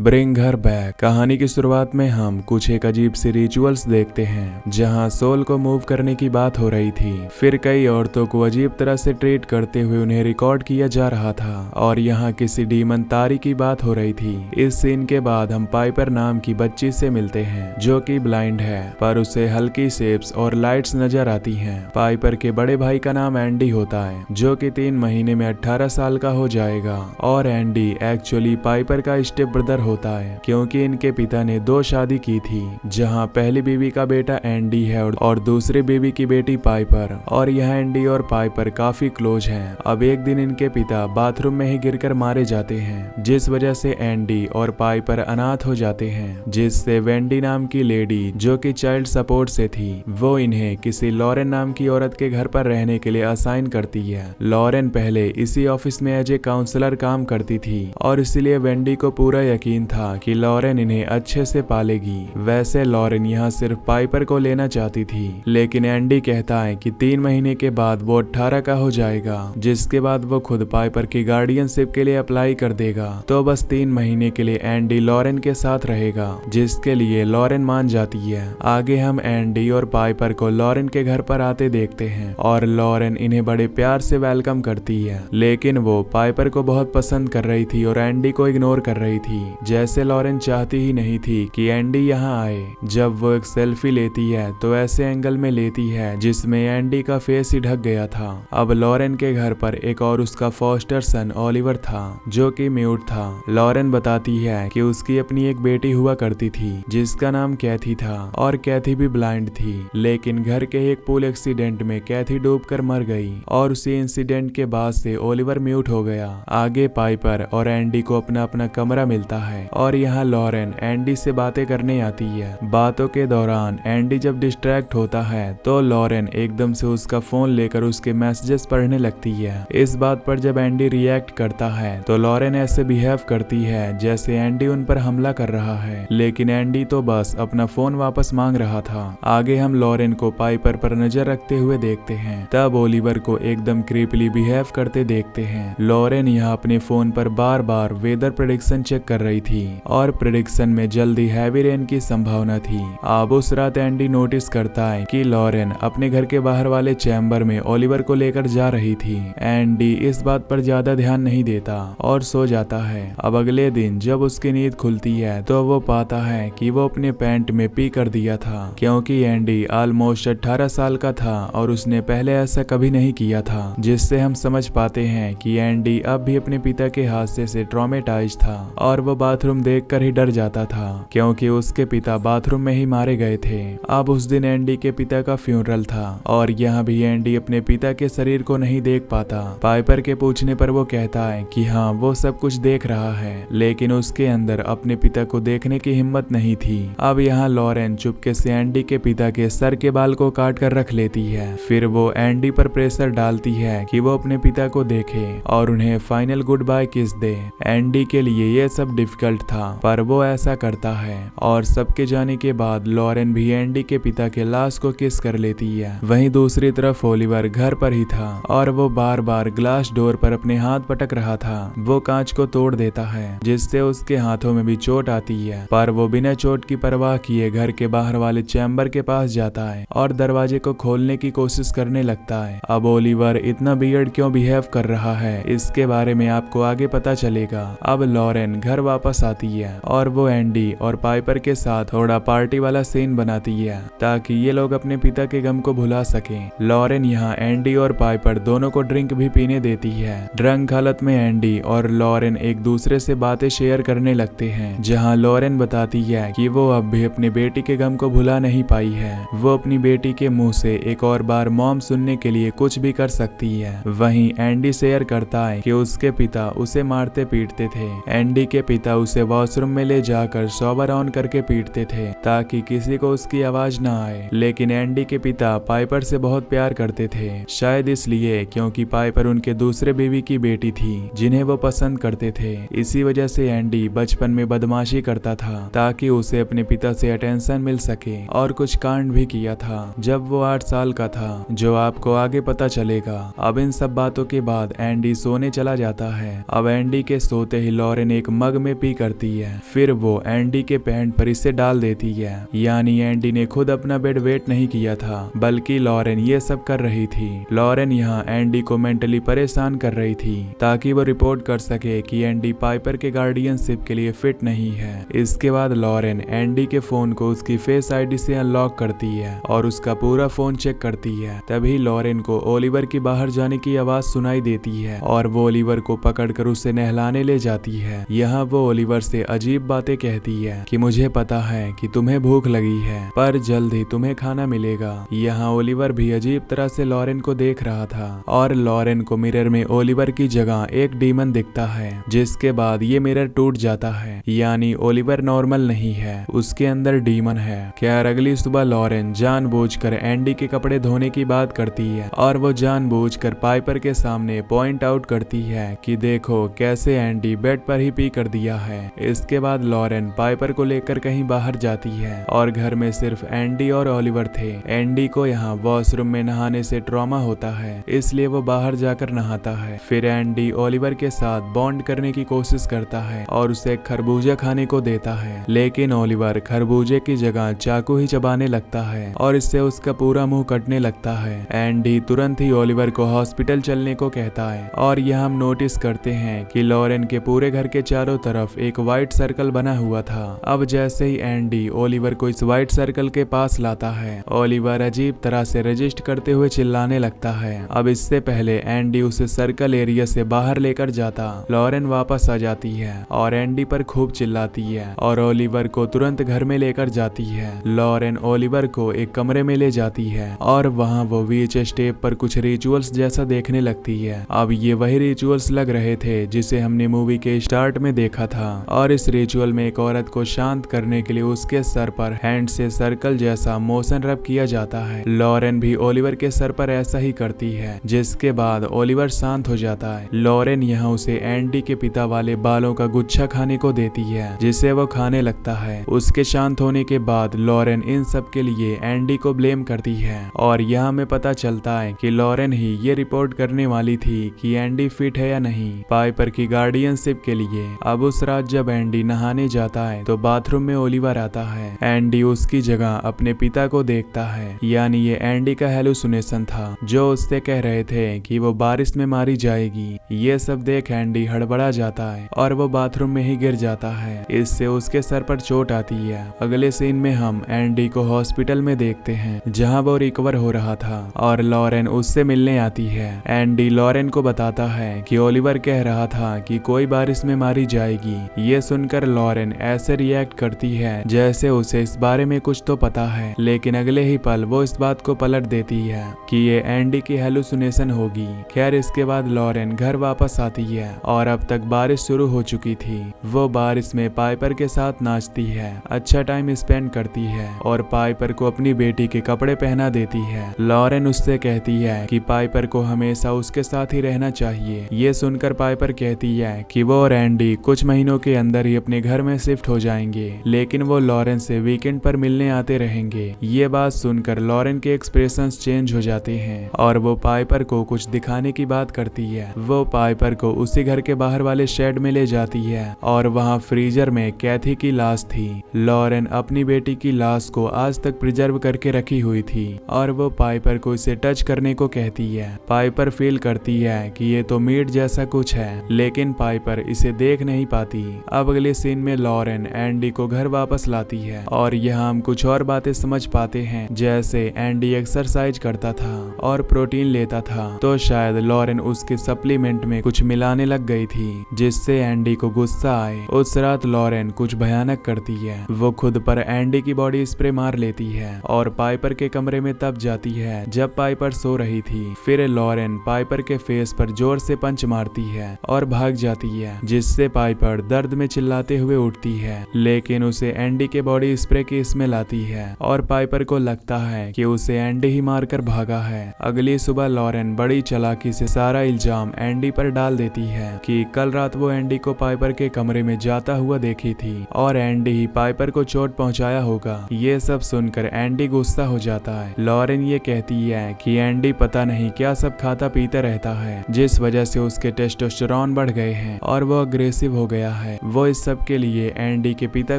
Bring her back कहानी की शुरुआत में हम कुछ एक अजीब सी रिचुअल्स देखते हैं जहां सोल को मूव करने की बात हो रही थी। फिर कई औरतों को अजीब तरह से ट्रीट करते हुए उन्हें रिकॉर्ड किया जा रहा था और यहां किसी डीमन तारी की बात हो रही थी। इस सीन के बाद हम पाइपर नाम की बच्ची से मिलते हैं जो कि ब्लाइंड है, पर उसे हल्की शेप्स और लाइट्स नजर आती हैं। पाइपर के बड़े भाई का नाम एंडी होता है जो कि 3 महीने में 18 साल का हो जाएगा और एंडी एक्चुअली पाइपर का स्टेप ब्रदर होता है क्योंकि इनके पिता ने 2 शादी की थी, जहां पहली बीवी का बेटा एंडी है और दूसरी बीवी की बेटी पाइपर, और यह एंडी और पाइपर काफी क्लोज हैं। अब एक दिन इनके पिता बाथरूम में ही गिरकर मारे जाते हैं, जिस वजह से एंडी और पाइपर अनाथ हो जाते हैं, जिससे वेंडी नाम की लेडी जो कि चाइल्ड सपोर्ट से थी वो इन्हें किसी लॉरेन नाम की औरत के घर पर रहने के लिए असाइन करती है। लॉरेन पहले इसी ऑफिस में एज ए काउंसलर काम करती थी और इसलिए वेंडी को पूरा यकीन था कि लॉरेन इन्हें अच्छे से पालेगी। वैसे लॉरेन यहाँ सिर्फ पाइपर को लेना चाहती थी, लेकिन एंडी कहता है कि 3 महीने के बाद वो 18 का हो जाएगा, जिसके बाद वो खुद पाइपर की गार्डियनशिप के लिए अप्लाई कर देगा। तो बस 3 महीने के लिए एंडी लॉरेन के साथ रहेगा, जिसके लिए लॉरेन मान जाती है। आगे हम एंडी और पाइपर को लॉरेन के घर पर आते देखते हैं और लॉरेन इन्हें बड़े प्यार से वेलकम करती है, लेकिन वो पाइपर को बहुत पसंद कर रही थी और एंडी को इग्नोर कर रही थी, जैसे लॉरेन चाहती ही नहीं थी कि एंडी यहाँ आए। जब वो एक सेल्फी लेती है तो ऐसे एंगल में लेती है जिसमें एंडी का फेस ही ढक गया था। अब लॉरेन के घर पर एक और उसका फॉस्टर सन ओलिवर था जो कि म्यूट था। लॉरेन बताती है कि उसकी अपनी एक बेटी हुआ करती थी जिसका नाम कैथी था और कैथी भी ब्लाइंड थी, लेकिन घर के एक पूल एक्सीडेंट में कैथी डूबकर मर गई और उसी इंसिडेंट के बाद से ओलिवर म्यूट हो गया। आगे पाइपर और एंडी को अपना अपना कमरा मिलता है और यहाँ लॉरेन एंडी से बातें करने आती है। बातों के दौरान एंडी जब डिस्ट्रैक्ट होता है तो लॉरेन एकदम से उसका फोन लेकर उसके मैसेजेस पढ़ने लगती है। इस बात पर जब एंडी रिएक्ट करता है तो लॉरेन ऐसे बिहेव करती है जैसे एंडी उन पर हमला कर रहा है, लेकिन एंडी तो बस अपना फोन वापस मांग रहा था। आगे हम लॉरेन को पाइपर पर नजर रखते हुए देखते हैं, तब ओलिवर को एकदम क्रीपली बिहेव करते देखते हैं। लॉरेन यहाँ अपने फोन पर बार बार वेदर प्रेडिक्शन चेक कर रही थी और प्रेडिक्शन में जल्दी हैवी रेन की संभावना थी। अब उस रात एंडी नोटिस करता है कि लॉरेन अपने घर के बाहर वाले चैम्बर में ओलिवर को लेकर जा रही थी। एंडी इस बात पर ज्यादा ध्यान नहीं देता और सो जाता है। अब अगले दिन जब उसकी नींद खुलती है तो वो पाता है कि वो अपने पैंट में पी कर दिया था, क्योंकि एंडी ऑलमोस्ट 18 साल का था और उसने पहले ऐसा कभी नहीं किया था, जिससे हम समझ पाते हैं कि एंडी अब भी अपने पिता के हादसे से ट्रॉमेटाइज था और वो बाथरूम देखकर ही डर जाता था क्योंकि उसके पिता बाथरूम में ही मारे गए थे। अब उस दिन एंडी के पिता का फ्यूनरल था और यहाँ भी एंडी अपने पिता के शरीर को नहीं देख पाता। पाइपर के पूछने पर वो कहता है कि हाँ वो सब कुछ देख रहा है, लेकिन उसके अंदर अपने पिता को देखने की हिम्मत नहीं थी। अब यहाँ लॉरेन चुपके से एंडी के पिता के सर के बाल को काट कर रख लेती है। फिर वो एंडी पर प्रेशर डालती है कि वो अपने पिता को देखे और उन्हें फाइनल गुड बाय किस दे। एंडी के लिए ये सब डिफिकल्ट था, पर वो ऐसा करता है और सबके जाने के बाद लॉरेन भी एंडी के पिता के लाश को किस कर लेती है। वहीं दूसरी तरफ ओलिवर घर पर ही था और वो बार बार ग्लास डोर पर अपने हाथ पटक रहा था। वो कांच को तोड़ देता है जिससे उसके हाथों में भी चोट आती है, पर वो बिना चोट की परवाह किए घर के बाहर वाले चैम्बर के पास जाता है और दरवाजे को खोलने की कोशिश करने लगता है। अब ओलिवर इतना वियर्ड क्यों बिहेव कर रहा है इसके बारे में आपको आगे पता चलेगा। अब लॉरेन घर वापस आती है और वो एंडी और पाइपर के साथ थोड़ा पार्टी वाला सीन बनाती है ताकि ये लोग अपने पिता के गम को भुला सकें। लॉरेन यहाँ एंडी और पाइपर दोनों को ड्रिंक भी पीने देती है। ड्रंक हालत में एंडी और लॉरेन एक दूसरे से बातें शेयर करने लगते हैं, जहाँ लॉरेन बताती है कि वो अब भी अपनी बेटी के गम को भुला नहीं पाई है। वो अपनी बेटी के मुंह से एक और बार मॉम सुनने के लिए कुछ भी कर सकती है। वहीं एंडी शेयर करता है कि उसके पिता उसे मारते पीटते थे। एंडी के पिता उसे वॉशरूम में ले जाकर शॉवर ऑन करके पीटते थे ताकि किसी को उसकी आवाज ना आए, लेकिन एंडी के पिता पाइपर से बहुत प्यार करते थे, शायद इसलिए क्योंकि पाइपर उनके दूसरे बीवी की बेटी थी जिन्हें वो पसंद करते थे। इसी वजह से एंडी बचपन में बदमाशी करता था ताकि उसे अपने पिता से अटेंशन मिल सके और कुछ कांड भी किया था जब वो 8 साल का था, जो आपको आगे पता चलेगा। अब इन सब बातों के बाद एंडी सोने चला जाता है। अब एंडी के सोते ही लॉरेन एक मग में पी भी करती है। फिर वो एंडी के पैंट पर इसे डाल देती है। यानी एंडी ने खुद अपना बेड वेट नहीं किया था, बल्कि लॉरेन ये सब कर रही थी। लॉरेन यहाँ एंडी को मेंटली परेशान कर रही थी ताकि वो रिपोर्ट कर सके कि एंडी पाइपर के गार्डियनशिप के लिए फिट नहीं है। इसके बाद लॉरेन एंडी के फोन को उसकी फेस आईडी से अनलॉक करती है और उसका पूरा फोन चेक करती है। तभी लॉरेन को ओलिवर की बाहर जाने की आवाज सुनाई देती है और वो ओलिवर को पकड़कर उसे नहलाने ले जाती है। यहाँ वो ओलिवर से अजीब बातें कहती है कि मुझे पता है कि तुम्हें भूख लगी है, पर जल्द ही तुम्हें खाना मिलेगा। यहाँ ओलिवर भी अजीब तरह से लॉरेन को देख रहा था और लॉरेन को मिरर में ओलिवर की जगह एक डीमन दिखता है, जिसके बाद ये मिरर टूट जाता है। यानी ओलिवर नॉर्मल नहीं है, उसके अंदर डीमन है। खैर अगली सुबह लॉरेन जानबूझकर एंडी के कपड़े धोने की बात करती है और वो जानबूझकर पाइपर के सामने पॉइंट आउट करती है कि देखो कैसे एंडी बेड पर ही पी कर दिया है। इसके बाद लॉरेन पाइपर को लेकर कहीं बाहर जाती है और घर में सिर्फ एंडी और ओलिवर थे। एंडी को यहाँ वॉशरूम में नहाने से ट्रॉमा होता है, इसलिए वो बाहर जाकर नहाता है। फिर एंडी ओलिवर के साथ बॉन्ड करने की कोशिश करता है और उसे खरबूजा खाने को देता है, लेकिन ओलिवर खरबूजे की जगह चाकू ही चबाने लगता है और इससे उसका पूरा मुंह कटने लगता है। एंडी तुरंत ही ओलिवर को हॉस्पिटल चलने को कहता है और यह हम नोटिस करते हैं कि लॉरेन के पूरे घर के चारों तरफ एक व्हाइट सर्कल बना हुआ था। अब जैसे ही एंडी ओलिवर को इस व्हाइट सर्कल के पास लाता है, ओलिवर अजीब तरह से रजिस्ट करते हुए चिल्लाने लगता है। अब इससे पहले एंडी उसे सर्कल एरिया से बाहर लेकर जाता, लॉरेन वापस आ जाती है और एंडी पर खूब चिल्लाती है और ओलिवर को तुरंत घर में लेकर जाती है। लॉरेन ओलिवर को एक कमरे में ले जाती है और वहाँ वो VHS टेप पर कुछ रिचुअल्स जैसा देखने लगती है। अब ये वही रिचुअल्स लग रहे थे जिसे हमने मूवी के स्टार्ट में देखा था और इस रिचुअल में एक औरत को शांत करने के लिए उसके सर पर हैंड से सर्कल जैसा मोशन रब किया जाता है। लॉरेन भी ओलिवर के सर पर ऐसा ही करती है, जिसके बाद ओलिवर शांत हो जाता है। लॉरेन यहाँ उसे एंडी के पिता वाले बालों का गुच्छा खाने को देती है, जिसे वो खाने लगता है। उसके शांत होने के बाद लॉरेन इन सब के लिए एंडी को ब्लेम करती है और यहाँ हमें पता चलता है कि लॉरेन ही ये रिपोर्ट करने वाली थी कि एंडी फिट है या नहीं पाइपर की गार्डियनशिप के लिए। अब उस रात जब एंडी नहाने जाता है तो बाथरूम में ओलिवर आता है। एंडी उसकी जगह अपने पिता को देखता है, यानी ये एंडी का हेलुसिनेशन था जो उससे कह रहे थे कि वो बारिश में मारी जाएगी। ये सब देख एंडी हड़बड़ा जाता है और वो बाथरूम में ही गिर जाता है। इससे उसके सर पर चोट आती है। अगले सीन में हम एंडी को हॉस्पिटल में देखते हैं जहां वो रिकवर हो रहा था और लॉरेन उससे मिलने आती है। एंडी लॉरेन को बताता है कि ओलिवर कह रहा था कि कोई बारिश में मारी जाएगी। ये सुनकर लॉरेन ऐसे रिएक्ट करती है जैसे उसे इस बारे में कुछ तो पता है, लेकिन अगले ही पल वो इस बात को पलट देती है कि ये एंडी की हेलुसिनेशन होगी। खैर इसके बाद लॉरेन घर वापस आती है और अब तक बारिश शुरू हो चुकी थी। वो बारिश में पाइपर के साथ नाचती है, अच्छा टाइम स्पेंड करती है और पाइपर को अपनी बेटी के कपड़े पहना देती है। लॉरेन उससे कहती है कि पाइपर को हमेशा उसके साथ ही रहना चाहिए। ये सुनकर पाइपर कहती है कि वो और एंडी कुछ महीनों के अंदर ही अपने घर में शिफ्ट हो जाएंगे, लेकिन वो लॉरेन से वीकेंड पर मिलने आते रहेंगे। ये बात सुनकर लॉरेन के एक्सप्रेशंस चेंज हो जाते हैं और वो पाइपर को कुछ दिखाने की बात करती है। वो पाइपर को उसी घर के बाहर वाले शेड में ले जाती है और वहाँ फ्रीजर में कैथी की लाश थी। लॉरेन अपनी बेटी की लाश को आज तक प्रिजर्व करके रखी हुई थी और वो पाइपर को इसे टच करने को कहती है। पाइपर फील करती है कि ये तो मीट जैसा कुछ है, लेकिन पाइपर इसे देख नहीं पाती। अब अगले सीन में लॉरेन एंडी को घर वापस लाती है और यहाँ हम कुछ और बातें समझ पाते हैं, जैसे एंडी एक्सरसाइज करता था और प्रोटीन लेता था, तो शायद लॉरेन उसके सप्लीमेंट में कुछ मिलाने लग गई थी जिससे एंडी को गुस्सा आए। उस रात लॉरेन कुछ भयानक करती है। वो खुद पर एंडी की बॉडी स्प्रे मार लेती है और पाइपर के कमरे में तब जाती है जब पाइपर सो रही थी। फिर लॉरेन पाइपर के फेस पर जोर से पंच मारती है और भाग जाती है, जिससे पाइपर दर्द में चिल्लाते हुए उठती है, लेकिन उसे एंडी के बॉडी स्प्रे की स्मेल आती है और पाइपर को लगता है कि उसे एंडी ही मारकर भागा है। अगली सुबह लॉरेन बड़ी चालाकी से सारा इल्जाम एंडी पर डाल देती है कि कल रात वो एंडी को पाइपर के कमरे में जाता हुआ देखी थी और एंडी ही पाइपर को चोट पहुंचाया होगा। ये सब सुनकर एंडी गुस्सा हो जाता है। लॉरेन ये कहती है कि एंडी पता नहीं क्या सब खाता पीता रहता है, जिस वजह से उसके टेस्टोस्टेरोन बढ़ गए हैं और वो अग्रेसिव हो गया है। वो इस सब के लिए एंडी के पिता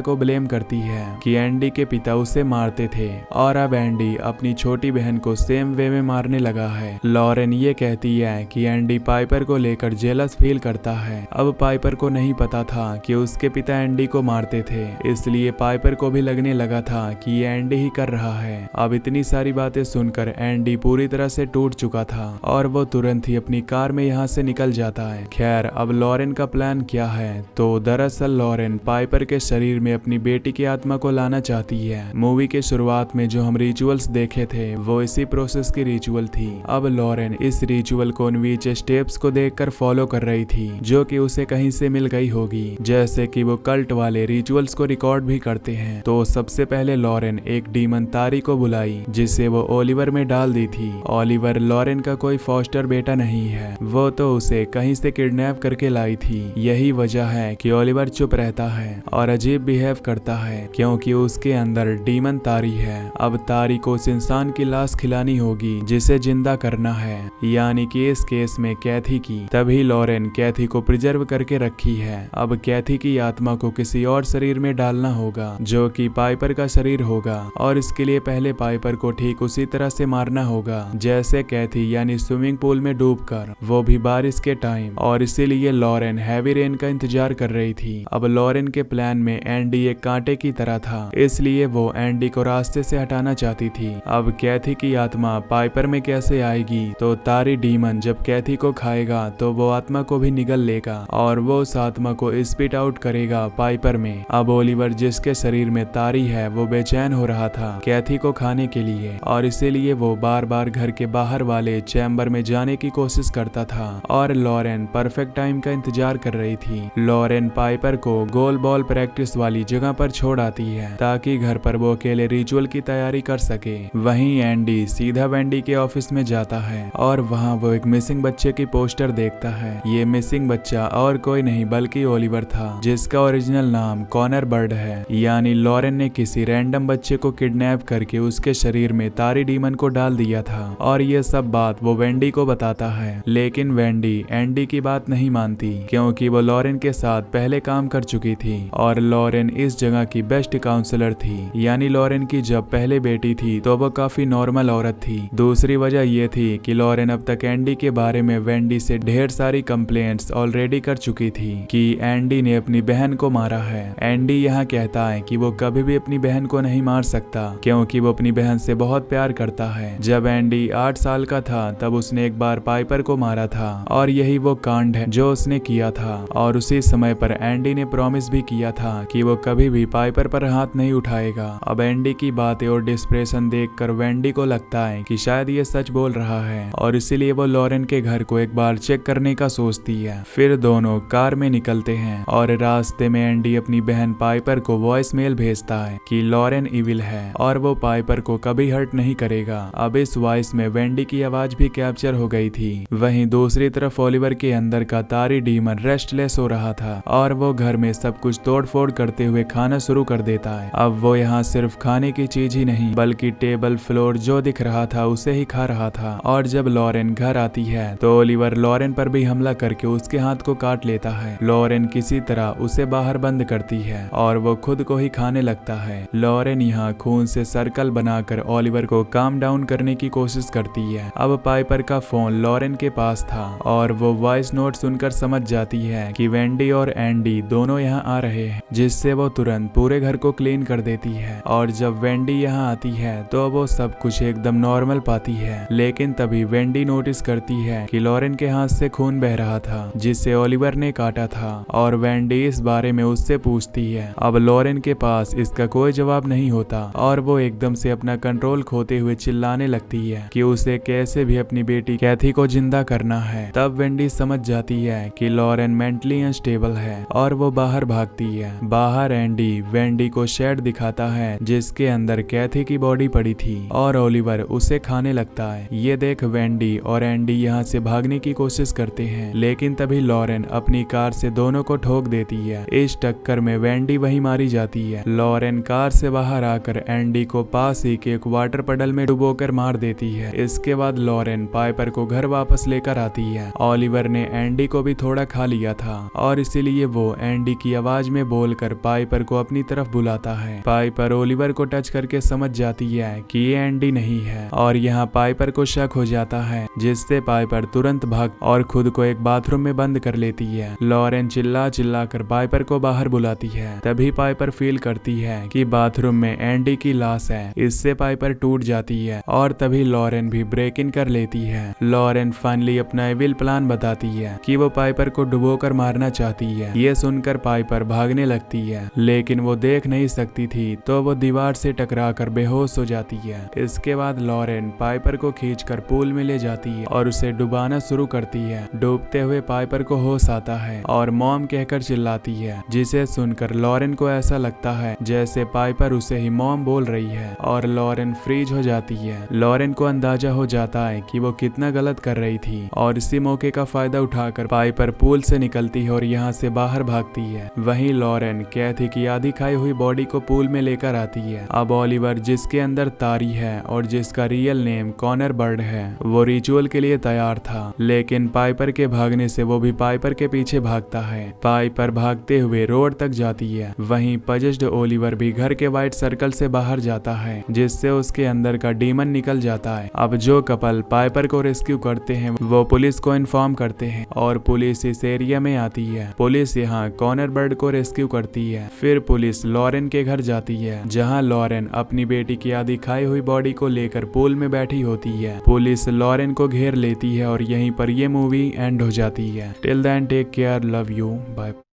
को ब्लेम करती है कि एंडी के पिता उसे मारते थे और अब एंडी अपनी छोटी बहन को सेम वे में मारने लगा है। लॉरेन ये कहती है कि एंडी पाइपर को लेकर जेलस फील करता है। अब पाइपर को नहीं पता था कि उसके पिता एंडी को मारते थे, इसलिए पाइपर को भी लगने लगा था कि ये एंडी ही कर रहा है। अब इतनी सारी बातें सुनकर एंडी पूरी तरह से टूट चुका था और वो तुरंत ही अपनी कार में यहाँ से निकल जाता है। खैर अब लॉरेन का प्लान क्या है, तो दरअसल लॉरेन पाइपर के शरीर में अपनी बेटी की आत्मा को लाना चाहती है। मूवी के शुरुआत में जो हम रिचुअल्स देखे थे वो इसी प्रोसेस की रिचुअल थी। अब लॉरेन इस रिचुअल को नीचे स्टेप्स को देखकर फॉलो कर रही थी, जो कि उसे कहीं से मिल गई होगी, जैसे कि वो कल्ट वाले रिचुअल्स को रिकॉर्ड भी करते हैं। तो सबसे पहले लॉरेन एक डीमन तारी को बुलाई, जिसे वो ओलिवर में डाल दी थी। ओलिवर लॉरेन का कोई फॉस्टर बेटा नहीं है, वो तो उसे कहीं से किडनैप करके लाई थी। यही वजह है कि ओलिवर चुप रहता है और अजीब बिहेव करता है, क्योंकि उसके अंदर डीमन तारी है। अब तारी को उस इंसान की लाश खिलानी होगी जिसे जिंदा करना है, यानी कि इस केस में कैथी की। तभी लॉरेन कैथी को प्रिजर्व करके रखी है। अब कैथी की आत्मा को किसी और शरीर में डालना होगा, जो कि पाइपर का शरीर होगा, और इसके लिए पहले पाइपर को ठीक उसी तरह से मारना होगा जैसे कैथी, यानी स्विमिंग पूल में डूबकर, वो भी बारिश के टाइम। और इसीलिए लॉरेन हैवी रेन का इंतजार कर रही थी। अब लॉरेन के प्लान में एंडी एक कांटे की तरह था, इसलिए वो एंडी को रास्ते से हटाना चाहती थी। अब कैथी की आत्मा पाइपर में कैसे आएगी, तो तारी डीमन जब कैथी को खाएगा तो वो आत्मा को भी निगल लेगा और वो उस आत्मा को स्पिट आउट करेगा पाइपर में। अब ओलिवर, जिसके शरीर में तारी है, वो बेचैन हो रहा था कैथी को खाने के लिए, और इसीलिए वो बार बार घर के बाहर वाले चैम्बर में जाने की कोशिश करता था। और लॉरेन परफेक्ट टाइम का इंतजार कर रही थी। लॉरेन पाइपर को गोल बॉल प्रैक्टिस वाली जगह पर छोड़ आती है ताकि घर पर वो अकेले रिचुअल की तैयारी कर सके। वहीं एंडी सीधा वेंडी के ऑफिस में जाता है और वहाँ वो एक मिसिंग बच्चे की पोस्टर देखता है। ये मिसिंग बच्चा और कोई नहीं बल्कि ओलिवर था, जिसका ओरिजिनल नाम कॉनर बर्ड है। यानी लॉरेन ने किसी रैंडम बच्चे को किडनैप करके उसके शरीर में तारी डीमन को डाल दिया था, और ये सब बात वो वेंडी को बताता है। लेकिन वेंडी एंडी की बात नहीं मानती, क्योंकि वो लॉरेन के साथ पहले काम कर चुकी थी और लॉरेन इस जगह की बेस्ट काउंसलर थी। यानी लॉरेन की जब पहले बेटी थी तो वो काफी नॉर्मल औरत थी। दूसरी वजह ये थी कि लॉरेन अब तक एंडी के बारे में वेंडी से ढेर सारी कंप्लेंट्स ऑलरेडी कर चुकी थी कि एंडी ने अपनी बहन को मारा है। एंडी यहाँ कहता है कि वो कभी भी अपनी बहन को नहीं मार सकता, क्योंकि वो अपनी बहन से बहुत प्यार करता है। जब एंडी 8 साल का था तब उसने एक बार पाइपर को मारा था, और यही वो कांड है जो उसने किया था। और उसी समय पर एंडी ने प्रॉमिस भी किया था कि वो कभी भी पाइपर पर हाथ नहीं उठाएगा। अब एंडी की बातें और डिस्प्रेशन देखकर वेंडी को लगता है कि शायद ये सच बोल रहा है, और इसीलिए वो लॉरेन के घर को एक बार चेक करने का सोचती है। फिर दोनों कार में निकलते हैं और रास्ते में एंडी अपनी बहन पाइपर को वॉइस मेल भेजता है कि लॉरेन इविल है और वो पाइपर को कभी हर्ट नहीं करेगा। अब इस वॉइस में वेंडी की आवाज भी कैप्चर हो गई थी। वहीं दूसरी तरफ ओलिवर के अंदर का तारी डीमन रेस्टलेस हो रहा था और वो घर में सब कुछ तोड़फोड़ करते हुए खाना शुरू कर देता है। अब वो यहाँ सिर्फ खाने की चीज ही नहीं बल्कि टेबल फ्लोर जो दिख रहा था उसे ही खा रहा था। और जब लॉरेन घर आती है तो ओलिवर लॉरेन पर भी हमला करके उसके हाथ को काट लेता है। लॉरेन किसी तरह उसे बाहर बंद करती है और वो खुद को ही खाने लगता है। लॉरेन यहाँ खून से सर्कल बनाकर ओलिवर को काम डाउन करने की कोशिश करती है। अब पाइपर का फोन लॉरेन के पास था और वो वॉइस नोट सुनकर समझ जाती है कि वेंडी और एंडी दोनों यहाँ आ रहे हैं, जिससे वो तुरंत पूरे घर को क्लीन कर देती है। और जब वेंडी यहाँ आती है तो वो सब कुछ एकदम नॉर्मल पाती है। लेकिन तभी वेंडी नोटिस करती है कि लॉरेन के हाथ से खून बह रहा था, जिसे ओलिवर ने काटा था, और वेंडी इस बारे में उससे पूछती है। अब लॉरेन के पास इसका कोई जवाब नहीं होता और वो एकदम से अपना कंट्रोल खोते हुए चिल्लाने लगती है कि उसे कैसे भी अपनी बेटी कैथी को जिंदा करना है। तब वेंडी समझ जाती है कि लॉरेन मेंटली अनस्टेबल है और वो बाहर भागती है। बाहर एंडी वेंडी को शेड दिखाता है जिसके अंदर कैथी की बॉडी पड़ी थी और ओलिवर उसे खाने लगता है। ये देख वेंडी और एंडी यहाँ से भागने की कोशिश करते हैं, लेकिन तभी लॉरेन अपनी कार से दोनों को ठोक देती है। इस टक्कर में वेंडी वहीं मारी जाती है। लॉरेन कार से बाहर आकर एंडी को पास ही के एक वाटर पडल में डुबोकर मार देती है। इसके बाद लॉरेन पाइपर को घर वापस लेकर आती है। ओलिवर ने एंडी को भी थोड़ा खा लिया था और इसीलिए लिए वो एंडी की आवाज में बोलकर पाइपर को अपनी तरफ बुलाता है। पाइपर ओलिवर को टच करके समझ जाती है कि ये एंडी नहीं है और यहाँ पाइपर को शक हो जाता है, जिससे पाइपर तुरंत भाग और खुद को एक बाथरूम में बंद कर लेती है। लॉरेन चिल्ला चिल्ला कर पाइपर को बाहर बुलाती है। तभी पाइपर फील करती है कि बाथरूम में एंडी की लाश है। इससे पाइपर टूट जाती है और तभी लॉरेन भी ब्रेक इन कर लेती है। लॉरेन फाइनली अपना एविल प्लान बताती है कि वो पाइपर को डुबोकर मारना चाहती है। ये सुनकर पाइपर भागने लगती है, लेकिन वो देख नहीं सकती थी तो वो दीवार से टकराकर बेहोश हो जाती है। इसके बाद लॉरेन पाइपर को खींचकर पूल में ले जाती है और उसे डुबाना शुरू करती है। डूबते हुए पाइपर को होश आता है और मॉम कहकर चिल्लाती है, जिसे सुनकर लॉरेन को ऐसा लगता है जैसे पाइपर उसे ही मॉम बोल रही है और लॉरेन फ्रीज हो जाती है। लॉरेन को अंदाजा हो जाता है कि वो कितना गलत कर रही थी और इसी मौके का फायदा उठाकर पाइपर पूल से निकलती है और यहाँ से बाहर भागती है। वहीं लॉरेन कैथी की आधी खाई हुई बॉडी को पूल में लेकर आती है। अब ओलिवर, जिसके अंदर तारी है और जिसका रियल नेम कॉनर बर्ड है, वो रिचुअल के लिए तैयार था, लेकिन पाइपर के भागने से वो भी पाइपर के पीछे भागता है। पाइपर भागते हुए रोड तक जाती है। वहीं पजेस्ड ओलिवर भी घर के व्हाइट सर्कल से बाहर जाता है, जिससे उसके अंदर का डीमन निकल जाता है। अब जो कपल पाइपर को रेस्क्यू करते हैं वो पुलिस को इन्फॉर्म करते हैं और पुलिस इस एरिया में आती है। पुलिस यहाँ कॉनर बर्ड को रेस्क्यू करती है। फिर पुलिस लॉरेन के घर जाती है, जहाँ लॉरेन अपनी बेटी की आधी खाई हुई बॉडी को लेकर पूल में बैठी होती है। पुलिस लॉरेन को घेर लेती है और यहीं पर ये मूवी एंड हो जाती है। Till then take care, love you, bye.